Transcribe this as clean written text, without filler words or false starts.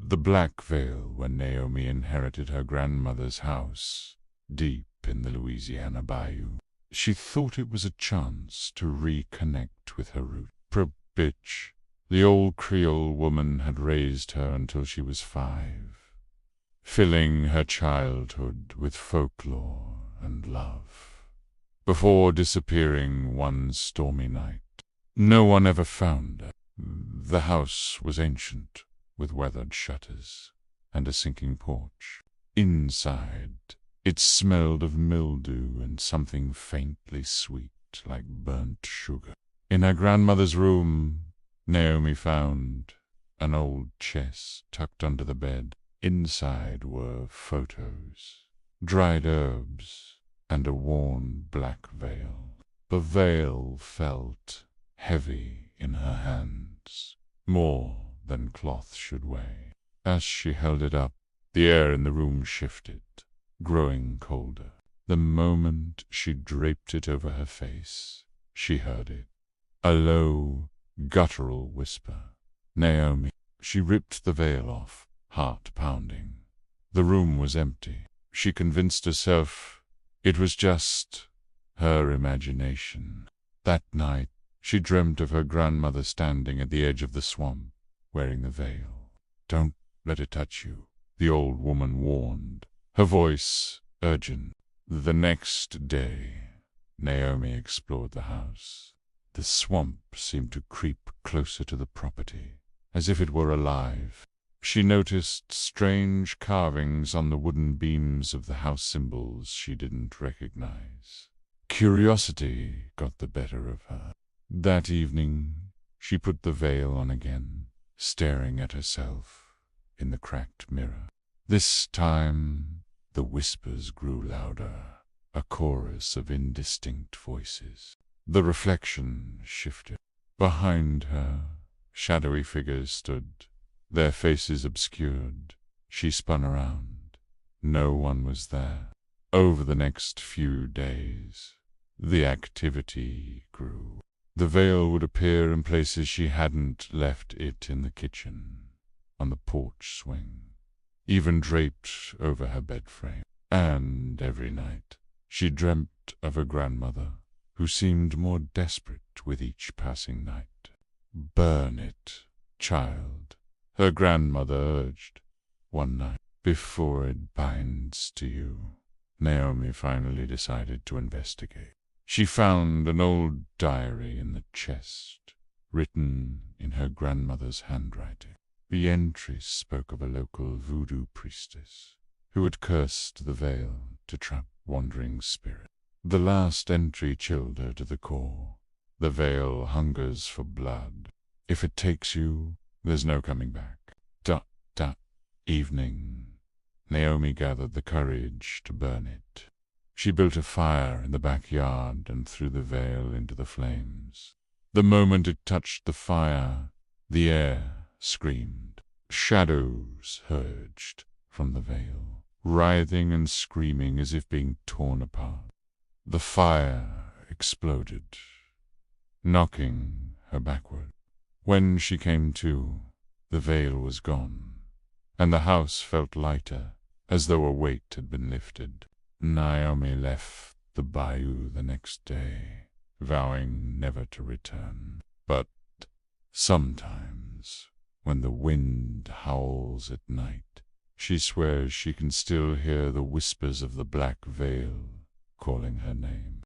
The Black Veil, when Naomi inherited her grandmother's house, deep in the Louisiana bayou. She thought it was a chance to reconnect with her roots. Poor bitch. The old Creole woman had raised her until she was 5, filling her childhood with folklore and love, before disappearing one stormy night. No one ever found her. The house was ancient, with weathered shutters and a sinking porch. Inside, it smelled of mildew and something faintly sweet like burnt sugar. In her grandmother's room, Naomi found an old chest tucked under the bed. Inside were photos, dried herbs, and a worn black veil. The veil felt heavy in her hands, more than cloth should weigh. As she held it up, the air in the room shifted, growing colder. The moment she draped it over her face, she heard it. A low, guttural whisper. Naomi. She ripped the veil off, heart pounding. The room was empty. She convinced herself it was just her imagination. That night, she dreamt of her grandmother standing at the edge of the swamp, wearing the veil. "Don't let it touch you," the old woman warned, her voice urgent. The next day, Naomi explored the house. The swamp seemed to creep closer to the property, as if it were alive. She noticed strange carvings on the wooden beams of the house symbols she didn't recognize. Curiosity got the better of her. That evening, she put the veil on again, staring at herself in the cracked mirror. This time, the whispers grew louder, a chorus of indistinct voices. The reflection shifted. Behind her, shadowy figures stood, their faces obscured. She spun around. No one was there. Over the next few days, the activity grew. The veil would appear in places she hadn't left it in the kitchen, on the porch swing, even draped over her bed frame. And every night, she dreamt of her grandmother, who seemed more desperate with each passing night. "Burn it, child," her grandmother urged. One night, "before it binds to you." Naomi finally decided to investigate. She found an old diary in the chest, written in her grandmother's handwriting. The entries spoke of a local voodoo priestess who had cursed the veil to trap wandering spirits. The last entry chilled her to the core. The veil hungers for blood. If it takes you, there's no coming back. Evening. Naomi gathered the courage to burn it. She built a fire in the backyard and threw the veil into the flames. The moment it touched the fire, the air screamed. Shadows urged from the veil, writhing and screaming as if being torn apart. The fire exploded, knocking her backward. When she came to, the veil was gone, and the house felt lighter, as though a weight had been lifted. Naomi left the bayou the next day, vowing never to return. But sometimes, when the wind howls at night, she swears she can still hear the whispers of the black veil calling her name.